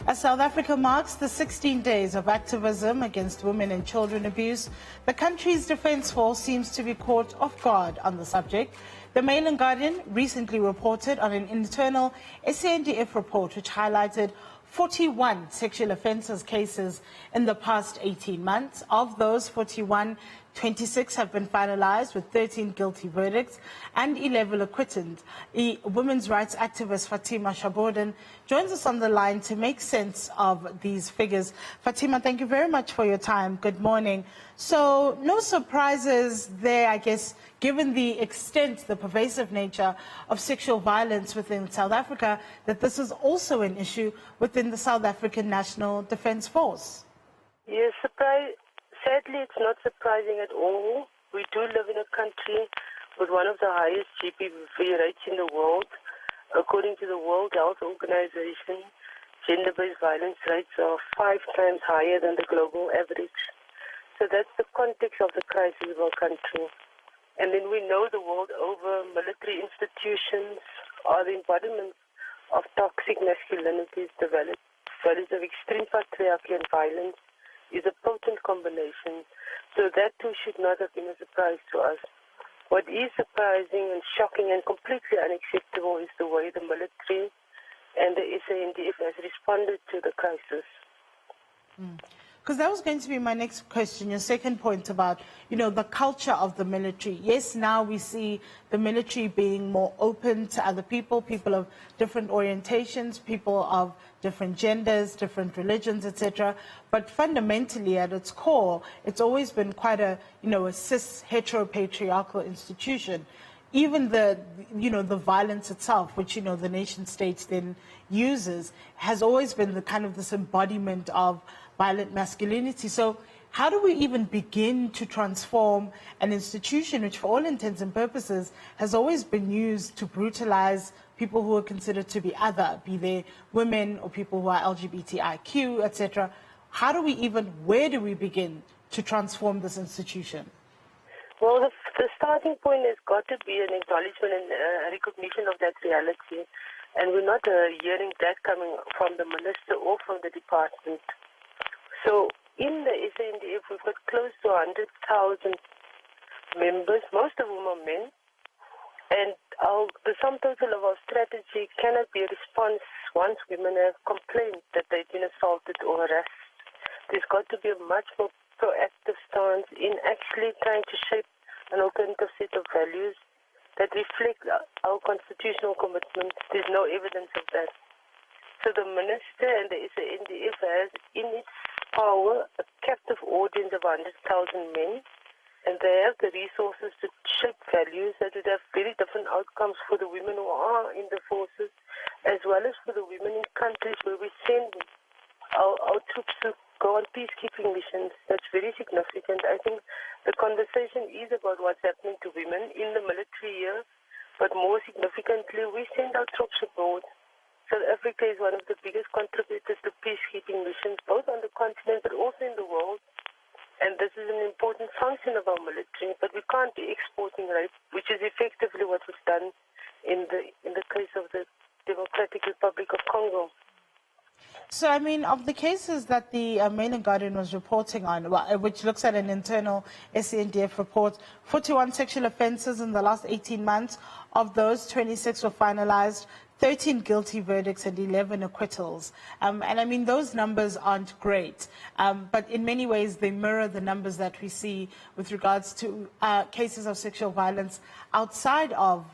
As South Africa marks the 16 days of activism against women and children abuse, the country's defense force seems to be caught off guard on the subject. The Mail and Guardian recently reported on an internal SANDF report which highlighted 41 sexual offences cases in the past 18 months. Of those 41, 26 have been finalized with 13 guilty verdicts and 11 acquitted. The women's rights activist Fatima Shaborden joins us on the line to make sense of these figures. Fatima, thank you very much for your time. Good morning. So no surprises there, I guess, given the extent, the pervasive nature of sexual violence within South Africa, that this is also an issue within the South African National Defence Force. Yes, sadly, it's not surprising at all. We do live in a country with one of the highest GBV rates in the world. According to the World Health Organization, gender-based violence rates are 5 times higher than the global average. So that's the context of the crisis of our country. And then we know the world over, military institutions are the embodiments of toxic masculinities, the values of extreme patriarchy and violence is a potent combination. So that too should not have been a surprise to us. What is surprising and shocking and completely unacceptable is the way the military and the SANDF has responded to the crisis. Because that was going to be my next question, your second point about, the culture of the military. Yes, now we see the military being more open to other people, people of different orientations, people of different genders, different religions, etc. But fundamentally, at its core, it's always been quite a cis, heteropatriarchal institution. Even the violence itself, which, the nation state then uses, has always been the kind of this embodiment of violent masculinity. So how do we even begin to transform an institution which, for all intents and purposes, has always been used to brutalize people who are considered to be other, be they women or people who are LGBTIQ, etc.? Where do we begin to transform this institution? Well, the starting point has got to be an acknowledgement and recognition of that reality. And we're not hearing that coming from the minister or from the department. So in the SANDF, we've got close to 100,000 members, most of whom are men. And the sum total of our strategy cannot be a response once women have complained that they've been assaulted or harassed. There's got to be a much more proactive stance in actually trying to shape an alternative set of values that reflect our constitutional commitments. There's no evidence of that. So the minister and the SANDF has in its power a captive audience of 100,000 men, and they have the resources to shape values that would have very different outcomes for the women who are in the forces, as well as for the women in countries where we send our troops to go on peacekeeping missions. That's very significant. I think the conversation is about what's happening to women in the military here, but more significantly, we send our troops abroad. South Africa is one of the biggest contributors to peacekeeping missions, both on the continent but also in the world. And this is an important function of our military, but we can't be exporting rape, which is effectively what was done in the case of the Democratic Republic of Congo. So, of the cases that the Mail and Guardian was reporting on, which looks at an internal SANDF report, 41 sexual offences in the last 18 months. Of those, 26 were finalised, 13 guilty verdicts and 11 acquittals. Those numbers aren't great, but in many ways they mirror the numbers that we see with regards to cases of sexual violence outside of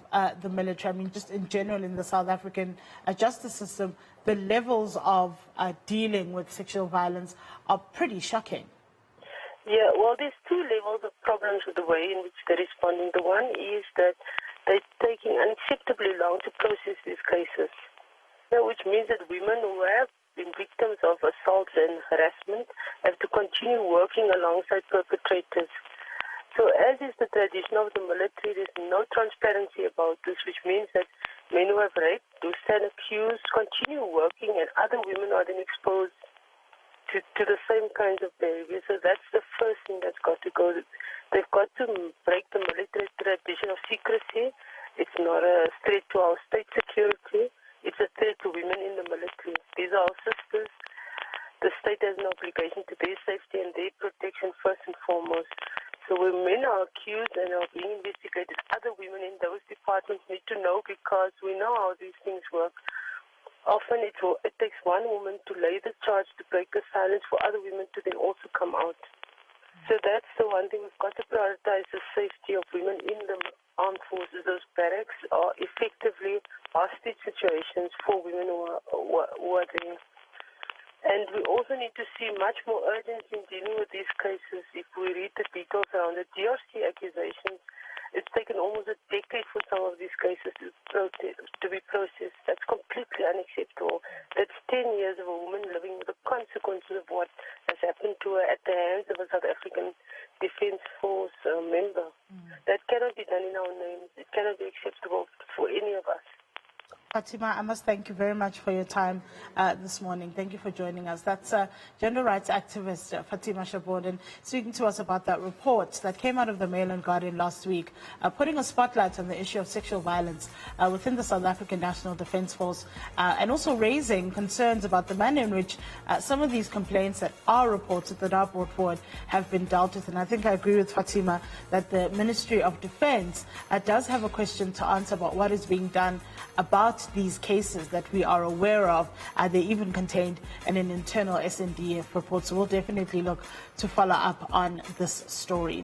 the military. Just in general in the South African justice system, the levels of dealing with sexual violence are pretty shocking. Yeah, well, there's 2 levels of problems with the way in which they're responding. The one is that they're taking unacceptably long to process these cases, which means that women who have been victims of assaults and harassment have to continue working alongside perpetrators. So as is the tradition of the military, there's no transparency about this, which means that men who have raped, who stand accused, continue working, and other women are then exposed to the same kinds of behavior. So that's the first thing that's got to go. They've got to break the military tradition of secrecy. It's not a threat to our state security. it's a threat to women in the military. These are our sisters. The state has an obligation to their safety and their protection first and foremost. So when men are accused and are being investigated, other women in those departments need to know, because we know how these things work. Often it takes one woman to lay the charge to break the silence for other women to then also come out. So that's the one thing. We've got to prioritize the safety of women in the armed forces. Those barracks are effectively hostage situations for women who are there. And we also need to see much more urgency in dealing with these cases. If we read the details around the DRC accusations, it's taken almost a decade for some of these cases to be processed. That's completely unacceptable. That's 10 years of a woman living with the consequences of what has happened to her at the hands of a South African Defence Force member. That cannot be done in our names. It cannot be acceptable for any of us. Fatima, I must thank you very much for your time this morning. Thank you for joining us. That's gender rights activist Fatima Shabodin speaking to us about that report that came out of the Mail and Guardian last week, putting a spotlight on the issue of sexual violence within the South African National Defence Force, and also raising concerns about the manner in which some of these complaints that are reported, that are brought forward, have been dealt with. And I think I agree with Fatima that the Ministry of Defence does have a question to answer about what is being done about these cases that we are aware of. They even contained in an internal SNDF report. So we'll definitely look to follow up on this story.